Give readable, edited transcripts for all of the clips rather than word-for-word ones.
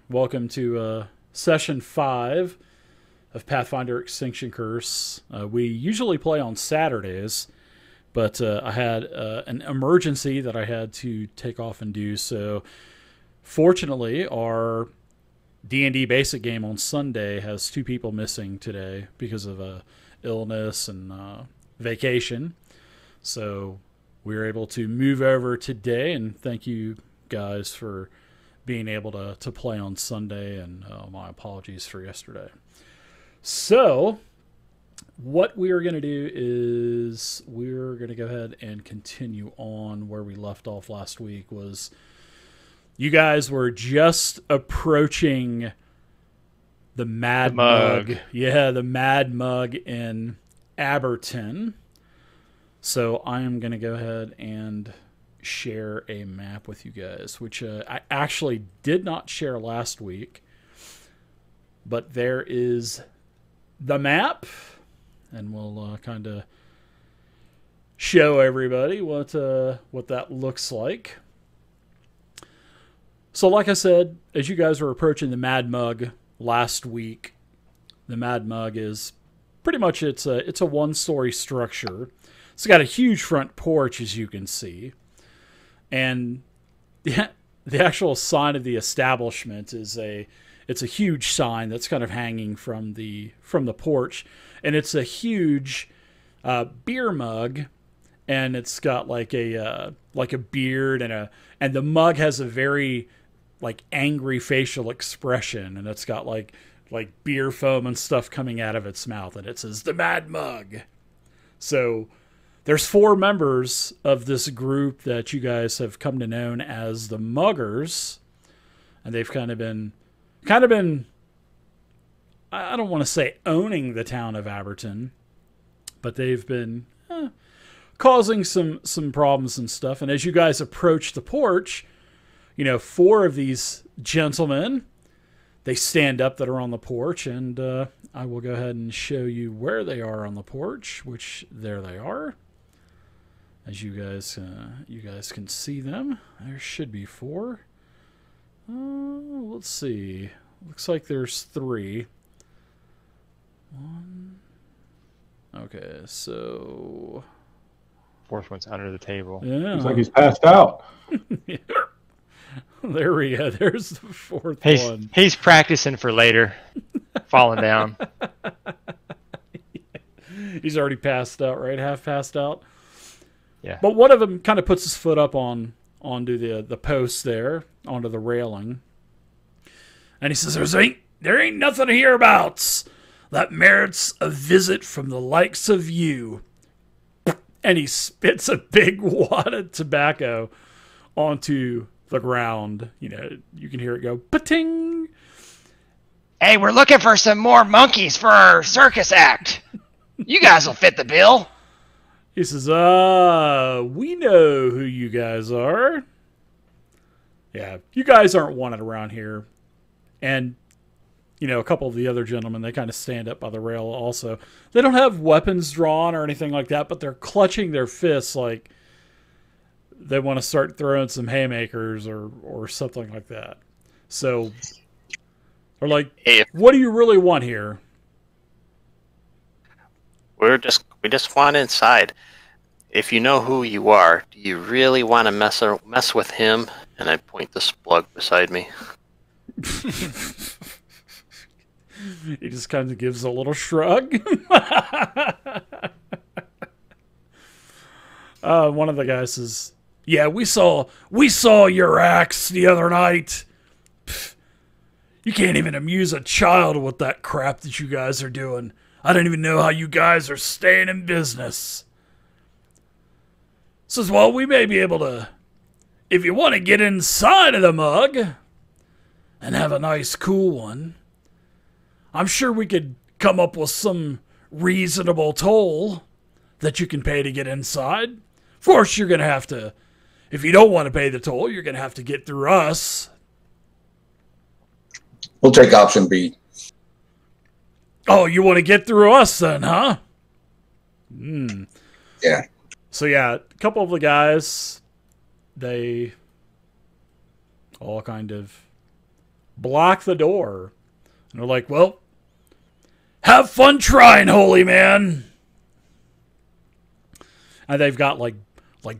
Welcome to session 5 of Pathfinder Extinction Curse. We usually play on Saturdays, but I had an emergency that I had to take off and do. So, fortunately, our D&D basic game on Sunday has 2 people missing today because of illness and vacation. So, we were able to move over today, and thank you guys for being able to play on Sunday, and my apologies for yesterday. So, what we are going to do is we're going to go ahead and continue on where we left off last week. Was you guys were just approaching the Mad Mug. Yeah, the Mad Mug in Aberton. So I am going to go ahead and share a map with you guys, which I actually did not share last week, but there is the map, and we'll kind of show everybody what that looks like. So like I said, as you guys were approaching the Mad Mug last week, the Mad Mug is pretty much it's a one-story structure. It's got a huge front porch, as you can see. And the actual sign of the establishment is it's a huge sign that's kind of hanging from the porch, and it's a huge beer mug, and it's got like a beard, and the mug has a very like angry facial expression, and it's got like beer foam and stuff coming out of its mouth, and it says the Mad Mug. So there's 4 members of this group that you guys have come to know as the Muggers, and they've kind of been, I don't want to say owning the town of Aberton, but they've been causing some problems and stuff. And as you guys approach the porch, 4 of these gentlemen, they stand up that are on the porch, and I will go ahead and show you where they are on the porch, which there they are. As you guys can see them, there should be 4. Let's see. Looks like there's 3. 1. Okay, so 4th one's under the table. Yeah, looks like he's passed out. There we go. There's the 4th one. He's practicing for later, falling down. He's already passed out, right? Half passed out. Yeah. But one of them kind of puts his foot up onto the post there, onto the railing. And he says, there ain't nothing hereabouts that merits a visit from the likes of you. And he spits a big wad of tobacco onto the ground. You can hear it go, pa-ting. Hey, we're looking for some more monkeys for our circus act. You guys will fit the bill. He says, we know who you guys are. Yeah, you guys aren't wanted around here. And, a couple of the other gentlemen, they kind of stand up by the rail also. They don't have weapons drawn or anything like that, but they're clutching their fists like they want to start throwing some haymakers or something like that. So, they're like, what do you really want here? We just want inside. If you know who you are, do you really want to mess with him? And I point the splug beside me. He just kind of gives a little shrug. One of the guys says, "Yeah, we saw your acts the other night. Pfft, you can't even amuse a child with that crap that you guys are doing. I don't even know how you guys are staying in business." Says, well, we may be able to, if you want to get inside of the mug and have a nice cool one, I'm sure we could come up with some reasonable toll that you can pay to get inside. Of course, you're going to have to, if you don't want to pay the toll, you're going to have to get through us. We'll take option B. Oh, you want to get through us then, huh? Yeah. So yeah, a couple of the guys, they all kind of block the door. And they're like, well, have fun trying, holy man. And they've got like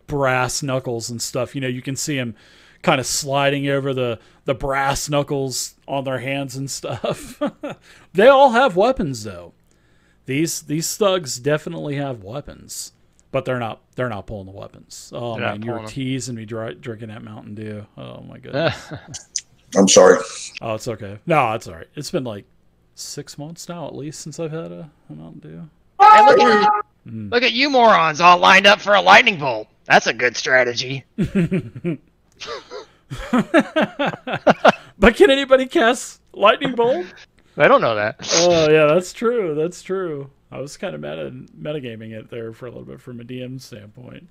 brass knuckles and stuff. You know, you can see them kind of sliding over the brass knuckles on their hands and stuff. They all have weapons, though. These thugs definitely have weapons, but they're not pulling the weapons. Oh man, you're teasing me drinking that Mountain Dew. Oh my goodness. I'm sorry. Oh, it's okay. No, it's all right. It's been like 6 months now, at least, since I've had a Mountain Dew. Hey, look at you morons all lined up for a lightning bolt. That's a good strategy. But can anybody cast lightning bolt? I don't know that. Oh yeah, that's true. That's true. I was kind of metagaming it there for a little bit from a DM standpoint.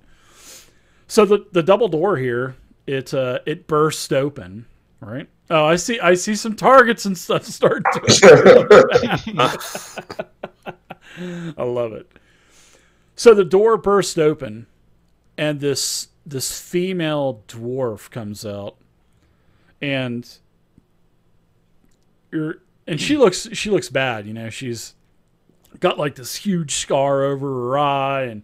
So the double door here, it burst open, right? Oh, I see some targets and stuff starting to I love it. So the door burst open, and this female dwarf comes out, and she looks bad. You know, she's got like this huge scar over her eye, and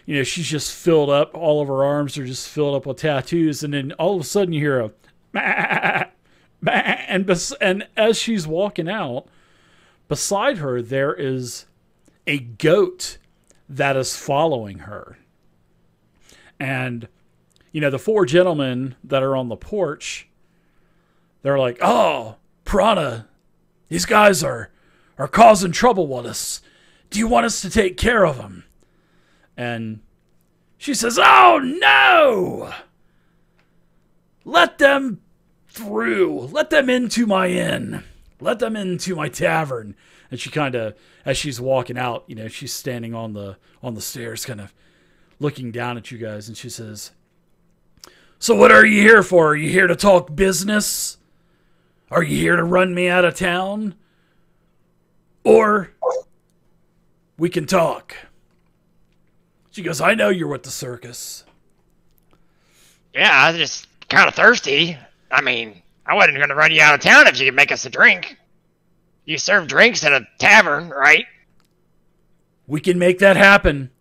you know she's just filled up. All of her arms are just filled up with tattoos, and then all of a sudden you hear a and as she's walking out, beside her there is a goat that is following her. And, you know, the four gentlemen that are on the porch, they're like, oh, Piranha, these guys are causing trouble with us. Do you want us to take care of them? And she says, oh, no! Let them through. Let them into my inn. Let them into my tavern. And she kind of, as she's walking out, you know, she's standing on the stairs, kind of looking down at you guys, and she says, so what are you here for? Are you here to talk business? Are you here to run me out of town? Or we can talk. She goes, I know you're with the circus. Yeah, I was just kind of thirsty. I mean, I wasn't going to run you out of town if you could make us a drink. You serve drinks at a tavern, right? We can make that happen.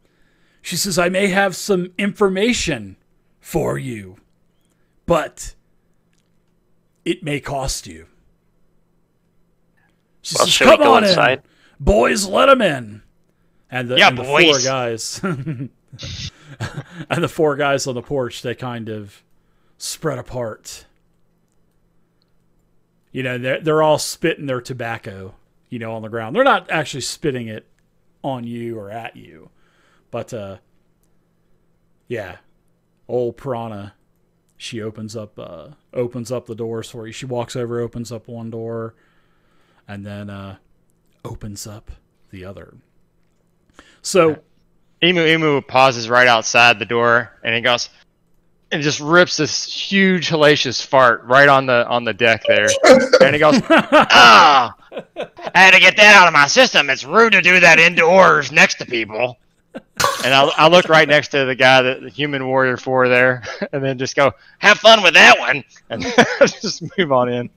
She says, I may have some information for you, but it may cost you. She says, should we come go on inside? in. Boys, let them in. And the four guys, and the four guys on the porch, they kind of spread apart. You know, they're all spitting their tobacco, you know, on the ground. They're not actually spitting it on you or at you. But, yeah, old Piranha, she opens up the doors for you. She walks over, opens up one door, and then opens up the other. So, Emu pauses right outside the door, and he goes, and just rips this huge hellacious fart right on the deck there. And he goes, Ah! I had to get that out of my system. It's rude to do that indoors next to people. and I look right next to the guy, the human warrior 4 there, and then just go, Have fun with that one. and just move on in.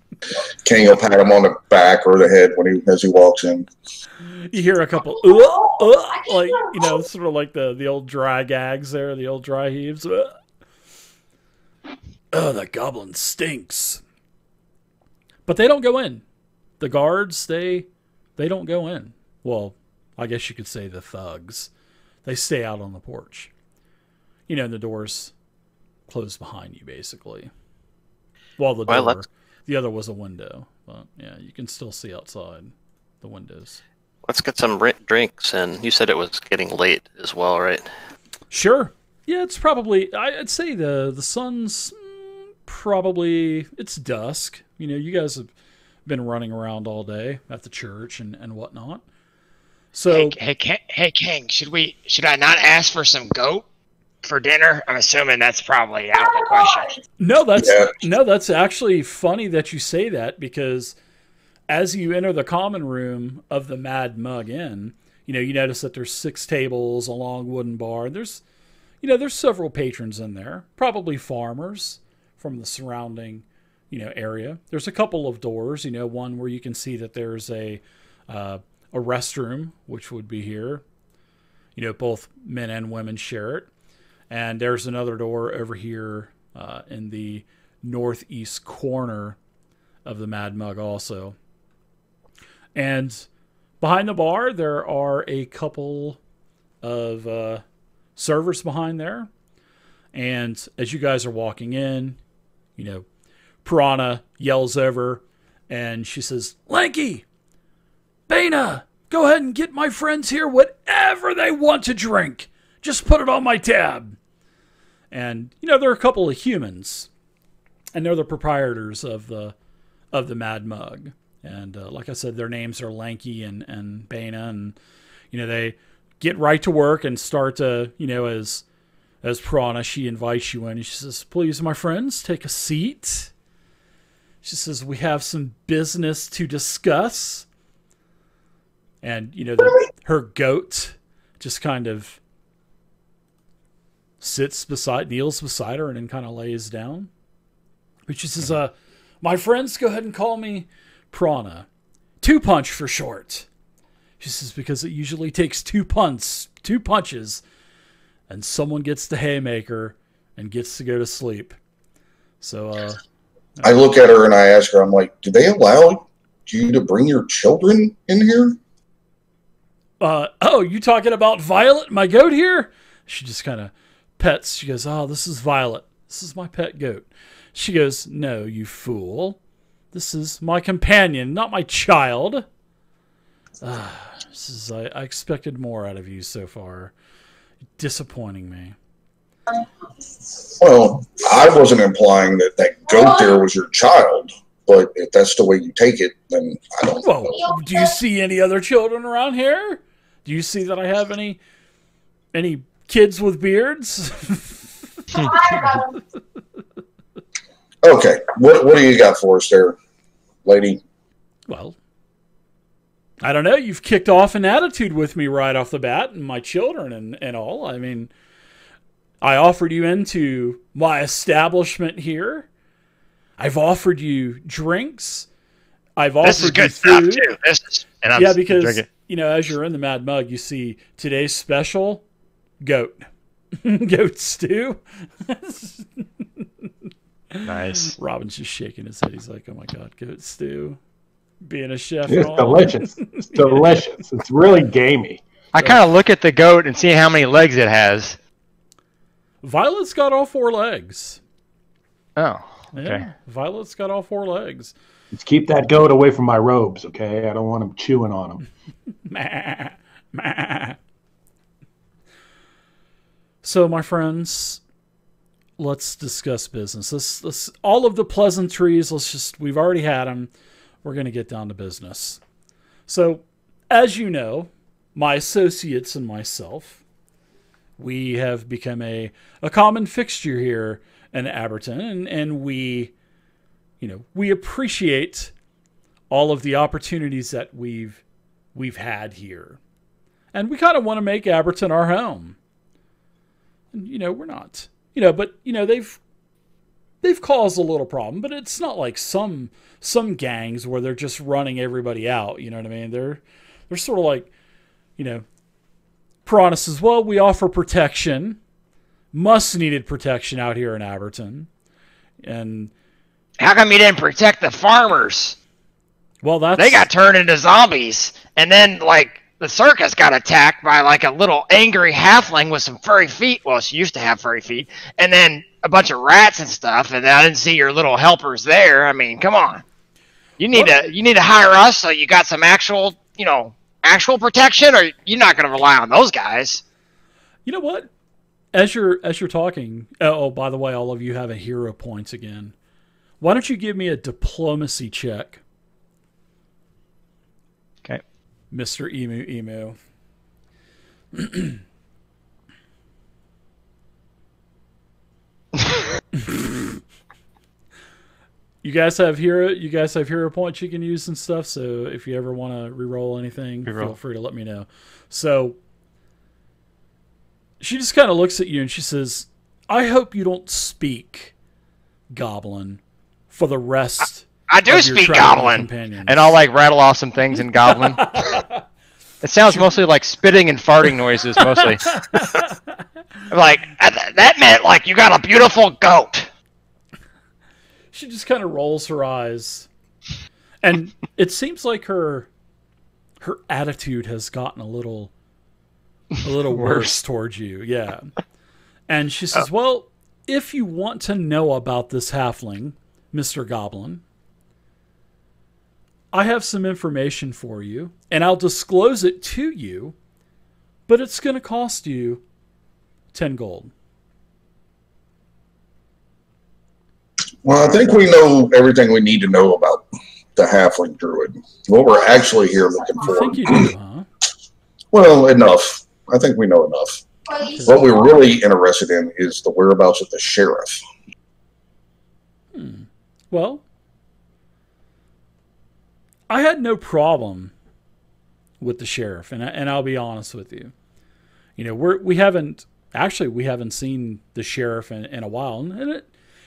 King will pat him on the back or the head as he walks in. you hear a couple, like, you know, sort of like the old dry gags there, the old dry heaves. Oh, that goblin stinks. But they don't go in. The guards, they don't go in. Well, I guess you could say the thugs. They stay out on the porch. You know, the doors close behind you, basically. Well, the other was a window. But, yeah, you can still see outside the windows. Let's get some drinks, and you said it was getting late as well, right? Sure. Yeah, it's probably, I'd say the sun's probably, it's dusk. You know, you guys have been running around all day at the church and whatnot. So, Hey, King, should I not ask for some goat for dinner? I'm assuming that's probably out of the question. no, that's actually funny that you say that, because as you enter the common room of the Mad Mug Inn, you know, you notice that there's 6 tables, a long wooden bar. There's several patrons in there, probably farmers from the surrounding, area. There's a couple of doors, one where you can see that there's a restroom, which would be here. Both men and women share it. And there's another door over here in the northeast corner of the Mad Mug also. And behind the bar, there are a couple of servers behind there. And as you guys are walking in, Piranha yells over and she says, "Lanky, Bana, go ahead and get my friends here whatever they want to drink. Just put it on my tab." And, there are a couple of humans. And they're the proprietors of the Mad Mug. And like I said, their names are Lanky and Bana. And, they get right to work and start to, as Piranha, she invites you in. And she says, "Please, my friends, take a seat." She says, "We have some business to discuss." And, her goat just kind of kneels beside her and then kind of lays down. But she says, "My friends, go ahead and call me Piranha. 2-Punch for short." She says, "Because it usually takes 2 punches, and someone gets the haymaker and gets to go to sleep." So, I look at her and I ask her, I'm like, "Do they allow you to bring your children in here?" "Oh, you talking about Violet, my goat here?" She just kind of pets. She goes, "Oh, this is Violet. This is my pet goat." She goes, "No, you fool. This is my companion, not my child." I expected more out of you so far. Disappointing me. Well, I wasn't implying that goat there was your child, but if that's the way you take it, then I don't know. Well, do you see any other children around here? Do you see that I have any kids with beards? Okay, what do you got for us there, lady? Well, I don't know. You've kicked off an attitude with me right off the bat, and my children and all. I mean, I offered you into my establishment here. I've offered you drinks. I've offered This is good you stuff food. too. Yeah, because drinking. as you're in the Mad Mug, you see today's special goat, goat stew. Nice. Robin's just shaking his head. He's like, "Oh my god, goat stew!" Being a chef, It's and all. delicious. It's delicious. It's really gamey. I kind of look at the goat and see how many legs it has. Violet's got all 4 legs. Oh, okay. Yeah, Violet's got all 4 legs. Let's keep that goat away from my robes, okay? I don't want him chewing on them. Meh, meh. So, my friends, let's discuss business. Let's all of the pleasantries. We've already had them. We're going to get down to business. So, as you know, my associates and myself, we have become a common fixture here in Aberton, and we appreciate all of the opportunities that we've had here. And we kind of want to make Aberton our home. And, we're not. But, they've caused a little problem, but it's not like some gangs where they're just running everybody out, you know what I mean? They're sort of like, Piranha says, "Well, we offer protection, needed protection out here in Aberton." And How come you didn't protect the farmers? well, They got turned into zombies, and then the circus got attacked by a little angry halfling with some furry feet. Well, she used to have furry feet, and then a bunch of rats and stuff. And I didn't see your little helpers there. I mean, come on, you need to hire us so you got some actual protection, or you're not going to rely on those guys. You know what? As you're talking, oh, by the way, all of you have a hero points again. Why don't you give me a diplomacy check, Okay. Mr. Emu? You guys have hero points you can use and stuff. So if you ever want to reroll anything, feel free to let me know. So she just kind of looks at you and she says, "I hope you don't speak, Goblin, for the rest. I do of your speak traveling Goblin. companions. And I'll like rattle off some things in Goblin. It sounds mostly like spitting and farting noises, mostly. Like, that meant like you got a beautiful goat. She just kind of rolls her eyes, and it seems like her attitude has gotten a little worse towards you. Yeah, and she says, "Well, if you want to know about this halfling, Mr. Goblin, I have some information for you, and I'll disclose it to you, but it's going to cost you 10 gold." Well, I think we know everything we need to know about the halfling druid. What we're actually here looking I for. think you do, huh? Well, enough. I think we know enough. What we're really interested in is the whereabouts of the sheriff. Well, I had no problem with the sheriff, and I'll be honest with you. You know, we haven't seen the sheriff in a while, and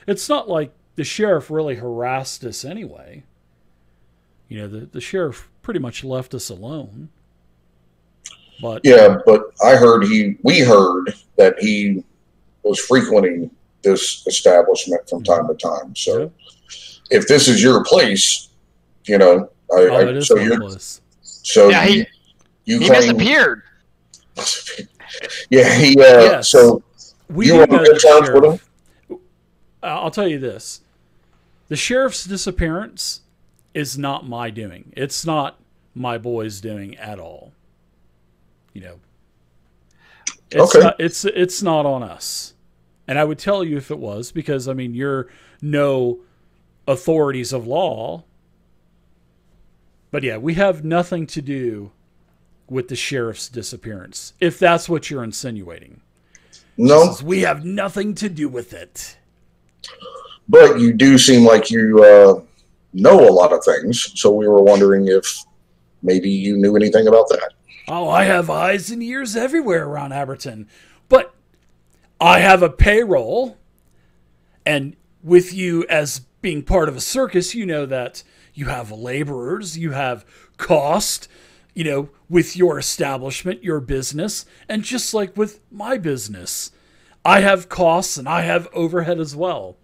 it's not like the sheriff really harassed us anyway. You know, the sheriff pretty much left us alone. But yeah, but we heard that he was frequenting this establishment from time to time. So if this is your place, you know, it is my place. So Yeah, he disappeared. Yeah, Yes. So We you do were know in the charge with him? sheriff. I'll tell you this. The sheriff's disappearance is not my doing. It's not my boy's doing at all. You know, it's not on us. And I would tell you if it was, because, I mean, you're no authorities of law. But yeah, we have nothing to do with the sheriff's disappearance, if that's what you're insinuating. No. Says, we have nothing to do with it. But you do seem like you know a lot of things, so we were wondering if maybe you knew anything about that. Oh, I have eyes and ears everywhere around Aberton. But I have a payroll, and with you as being part of a circus, you know that you have laborers, you have cost, you know, with your establishment, your business, and just like with my business, I have costs and I have overhead as well.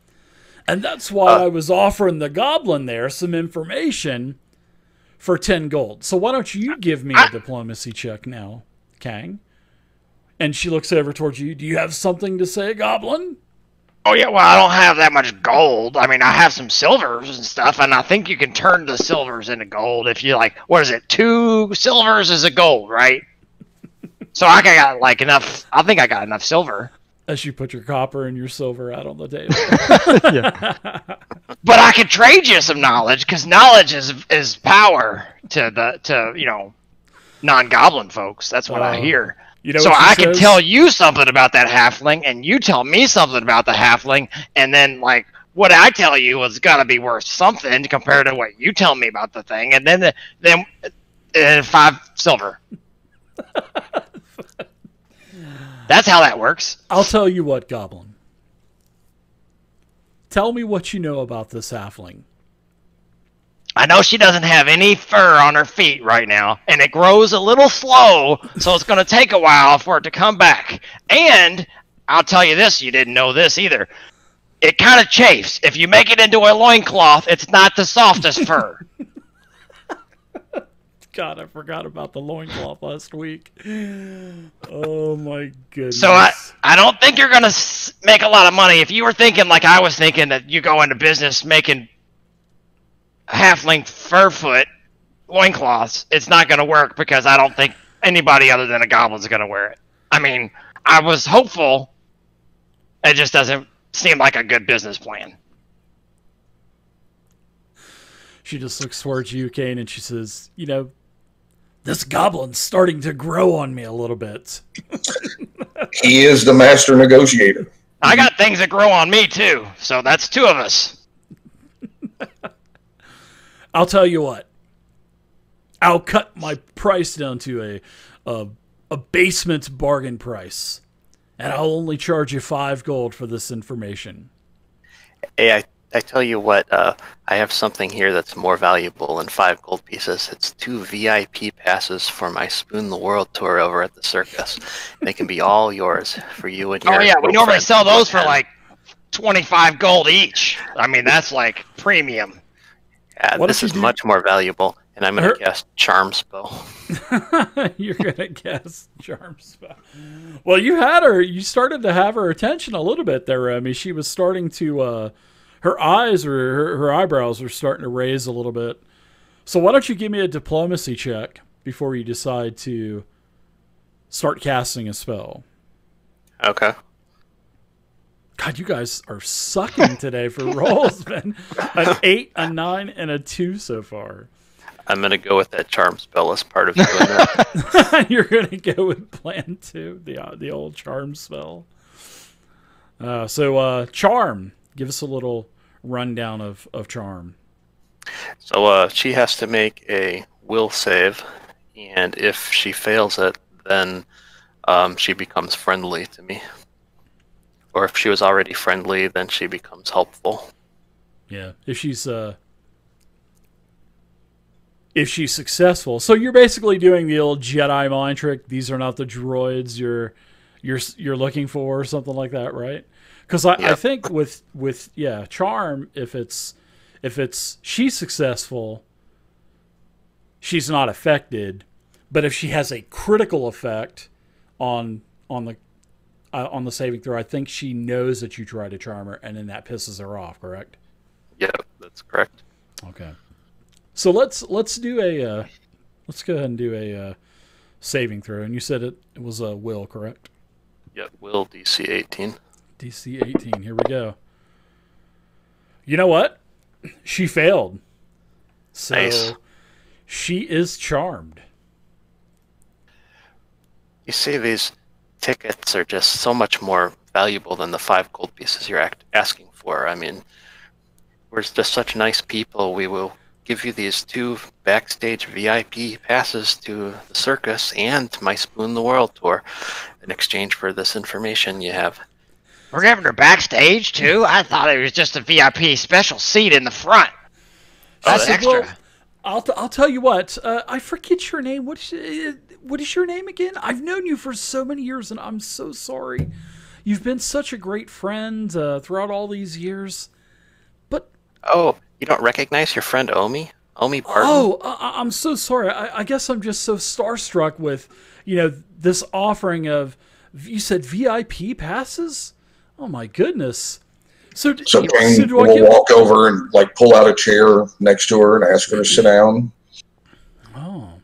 And that's why I was offering the goblin there some information for 10 gold. So why don't you give me a diplomacy check now, Kang? And she looks over towards you. Do you have something to say, goblin? Oh, yeah, well, I don't have that much gold. I mean, I have some silvers and stuff, and I think you can turn the silvers into gold if you, like, what is it, 2 silvers is a gold, right? So I got, like, enough, I think I got enough silver. As you put your copper and your silver out on the table. But I could trade you some knowledge, because knowledge is power to you know, non-goblin folks. That's what I hear. You know so what I she can says? tell you something about that halfling, and you tell me something about the halfling, and then, like, what I tell you is got to be worth something compared to what you tell me about the thing, and then 5 silver. That's how that works. I'll tell you what, goblin. Tell me what you know about this halfling. I know she doesn't have any fur on her feet right now, and it grows a little slow, so it's going to take a while for it to come back. And I'll tell you this, you didn't know this either. It kind of chafes. If you make it into a loincloth, it's not the softest fur. God, I forgot about the loincloth last week. Oh, my goodness. So I don't think you're going to make a lot of money. If you were thinking like I was thinking that you go into business making halfling furfoot loincloths, it's not going to work because I don't think anybody other than a goblin's going to wear it. I mean, I was hopeful. It just doesn't seem like a good business plan. She just looks towards you, Kane, and she says, you know, this goblin's starting to grow on me a little bit. He is the master negotiator. I got things that grow on me, too, so that's 2 of us. I'll tell you what. I'll cut my price down to a basement bargain price, and I'll only charge you 5 gold for this information. Hey, I tell you what, I have something here that's more valuable than 5 gold pieces. It's 2 VIP passes for my Spoon the World tour over at the circus. They can be all yours for you and your Oh yeah, we normally girlfriend sell those to for attend. like 25 gold each. I mean, that's like premium. Yeah, What this if you is do- much more valuable, and I'm going Her- to cast Charm Spell. You're gonna guess charm spell. Well, you had her. You started to have her attention a little bit there. I mean, she was starting to. Her eyes or her eyebrows were starting to raise a little bit. So why don't you give me a diplomacy check before you decide to start casting a spell? Okay. God, you guys are sucking today for rolls, man. An 8, a 9, and a 2 so far. I'm going to go with that Charm Spell as part of doing that. You're gonna go with plan 2, the old charm spell. So charm. Give us a little rundown of charm. So she has to make a will save, and if she fails it, then she becomes friendly to me. Or if she was already friendly, then she becomes helpful. Yeah, if she's successful. So you're basically doing the old Jedi mind trick. These are not the droids you're looking for, or something like that, right? Because I think with charm, if it's she's successful, she's not affected. But if she has a critical effect on the saving throw, I think she knows that you try to charm her, and then that pisses her off. Correct? Yeah, that's correct. Okay. So let's do a let's go ahead and do a saving throw. And you said it was a will, correct? Yep, will DC 18. DC 18. Here we go. You know what? She failed. So Nice. she is charmed. You see, these tickets are just so much more valuable than the 5 gold pieces you're asking for. I mean, we're just such nice people. We will give you these 2 backstage VIP passes to the circus and my Spoon the World tour in exchange for this information you have. We're giving her backstage too. I thought it was just a VIP special seat in the front. That's said, extra. well, I'll tell you what. I forget your name. What is your name again? I've known you for so many years, and I'm so sorry. You've been such a great friend throughout all these years. But Oh, you don't recognize your friend Omi? Omi Barton? I'm so sorry. I guess I'm just so starstruck with this offering of, you said VIP passes. Oh my goodness. So Kane do I will get? walk over and like pull out a chair next to her and ask her to sit down. Oh,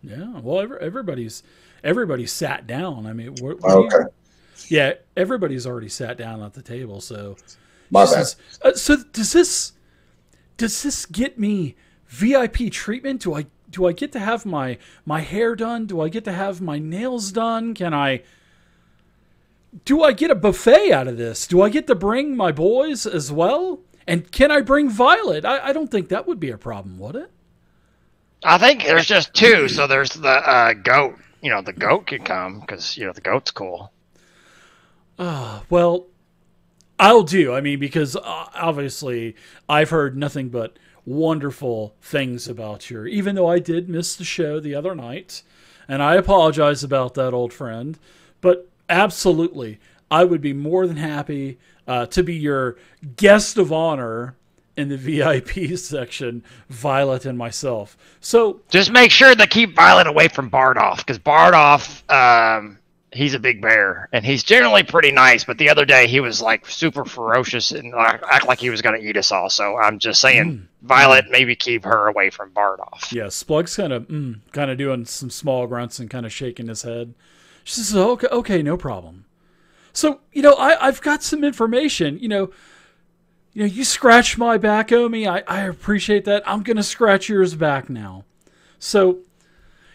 yeah. Well, everybody's sat down. I mean, Okay, yeah, everybody's already sat down at the table. So, my she bad. says, so does this get me VIP treatment? Do I get to have my hair done? Do I get to have my nails done? Do I get a buffet out of this? Do I get to bring my boys as well? And can I bring Violet? I don't think that would be a problem, would it? I think there's just 2. So there's the goat. The goat could come because the goat's cool. Well, I'll do. I mean, because obviously I've heard nothing but wonderful things about you, even though I did miss the show the other night. And I apologize about that, old friend. But absolutely, I would be more than happy to be your guest of honor in the VIP section, Violet and myself. So Just make sure to keep Violet away from Bardoff, because Bardoff, he's a big bear, and he's generally pretty nice. But the other day, he was like super ferocious and act like he was going to eat us all. So I'm just saying, Violet, maybe keep her away from Bardoff. yeah, Splug's kind of doing some small grunts and kind of shaking his head. She says, okay, no problem. So, I've got some information. You scratched my back, Omi. I appreciate that. I'm going to scratch yours back now. So,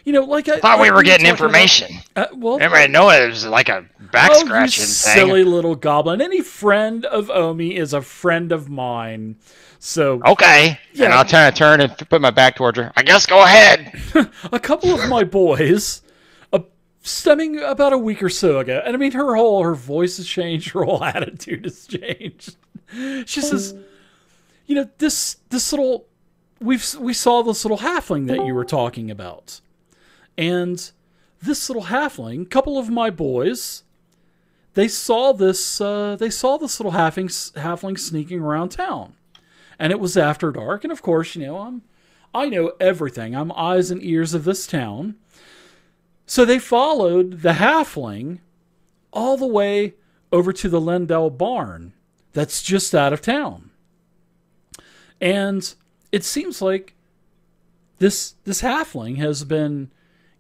like I Thought we were getting talking information. about- well, Everybody know it was like a back you scratching thing. silly little goblin. Any friend of Omi is a friend of mine. So, Okay. Yeah. And I'll turn and put my back towards her. I guess go ahead. a couple of my boys, stemming about a week or so ago, and I mean, her voice has changed, her whole attitude has changed. She says, this little, we saw this little halfling that you were talking about. And this little halfling, a couple of my boys, they saw this little halfling sneaking around town. And it was after dark, and of course, I know everything. I'm eyes and ears of this town. So they followed the halfling all the way over to the Lindell barn that's just out of town. And it seems like this halfling has been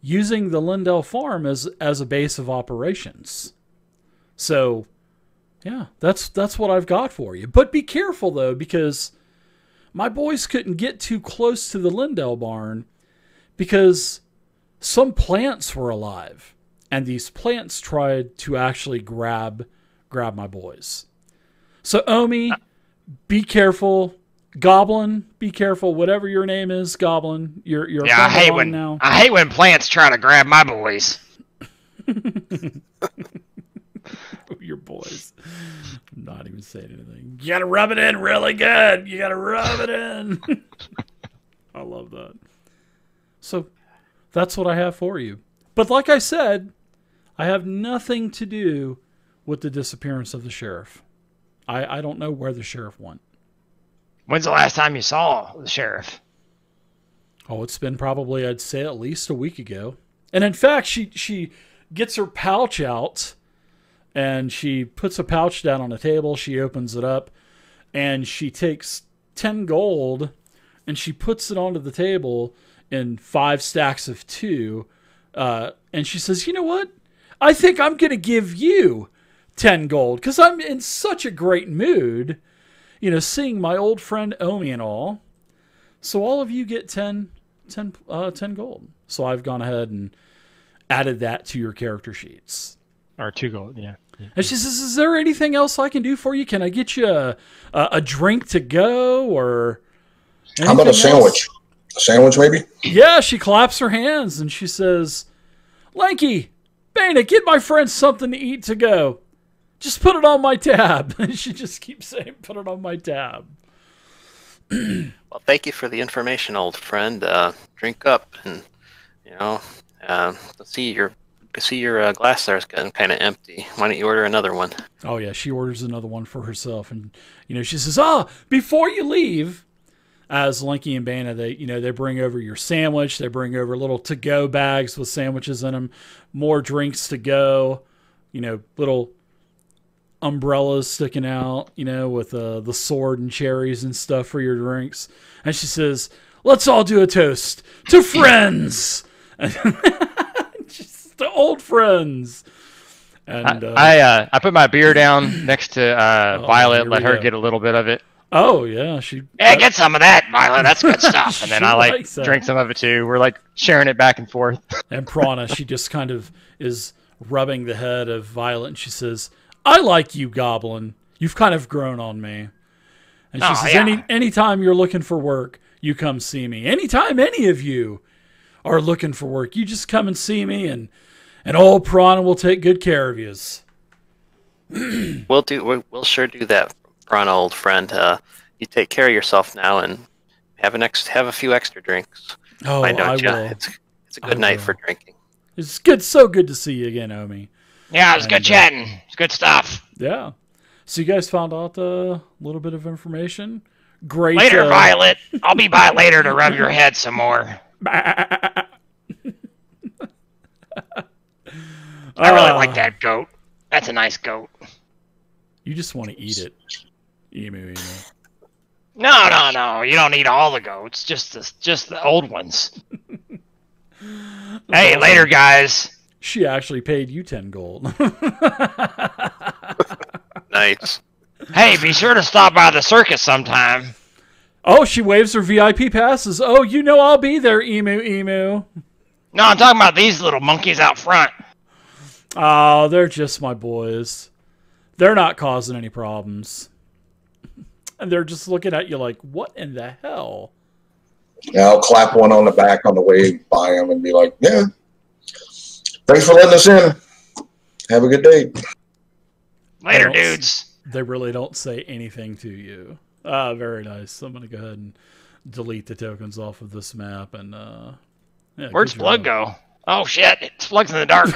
using the Lindell farm as a base of operations. So, yeah, that's what I've got for you. But be careful, though, because my boys couldn't get too close to the Lindell barn because some plants were alive. And these plants tried to actually grab my boys. So, Omi, be careful. Goblin, be careful. Whatever your name is, Goblin. You're I hate when plants try to grab my boys. Your boys. I'm not even saying anything. You gotta rub it in really good. You gotta rub it in. I love that. So that's what I have for you. But like I said, I have nothing to do with the disappearance of the sheriff. I don't know where the sheriff went. When's the last time you saw the sheriff? Oh, it's been probably, I'd say, at least a week ago. And in fact, she gets her pouch out, and she puts a pouch down on a table. She opens it up, and she takes 10 gold, and she puts it onto the table in 5 stacks of 2. And she says, you know what? I think I'm going to give you 10 gold, because I'm in such a great mood, seeing my old friend Omi and all. So all of you get 10 gold. So I've gone ahead and added that to your character sheets. Or 2 gold, yeah. And she says, is there anything else I can do for you? Can I get you a drink to go, or how about a sandwich? A sandwich, maybe? Yeah, she claps her hands and she says, Lanky, Bana, get my friend something to eat to go. Just put it on my tab. And she just keeps saying, put it on my tab. Well, thank you for the information, old friend. Drink up, and see your glass there's getting kind of empty. Why don't you order another one? Oh yeah, she orders another one for herself, and she says, before you leave, as Linky and Bana, they bring over your sandwich. They bring over little to-go bags with sandwiches in them, more drinks to go. Little umbrellas sticking out, with the sword and cherries and stuff for your drinks. And she says, let's all do a toast to friends. Just to old friends. And I put my beer down next to Violet, let her get a little bit of it. Oh yeah, get some of that, Violet. That's good stuff. And then I drink some of it too. We're sharing it back and forth. And Prana, she just kind of is rubbing the head of Violet, and she says, I like you, Goblin. You've kind of grown on me. And she says, anytime you're looking for work, you come see me. Anytime any of you are looking for work, you just come and see me, and old Prana will take good care of you. We'll sure do that, Prana, old friend. You take care of yourself now, and have a few extra drinks. Oh, I will. It's a good night for drinking. It's good, so good to see you again, Omi. Yeah, it was good chatting. It's good stuff. Yeah. So you guys found out a little bit of information. Great. Later, Violet. I'll be by later to rub your head some more. I really like that goat. That's a nice goat. You just want to eat it. Emu. No. You don't eat all the goats. Just the old ones. Hey, later, guys. She actually paid you 10 gold. Nice. Hey, be sure to stop by the circus sometime. Oh, she waves her VIP passes. Oh, I'll be there, Emu. No, I'm talking about these little monkeys out front. Oh, they're just my boys. They're not causing any problems. And they're just looking at you like, what in the hell? Yeah, I'll clap one on the back on the way by him and be like, yeah, thanks for letting us in. Have a good day. Later, dudes. They really don't say anything to you. Very nice. I'm going to go ahead and delete the tokens off of this map. And yeah, Where'd good Splug job. go? Oh shit! Splug's in the dark.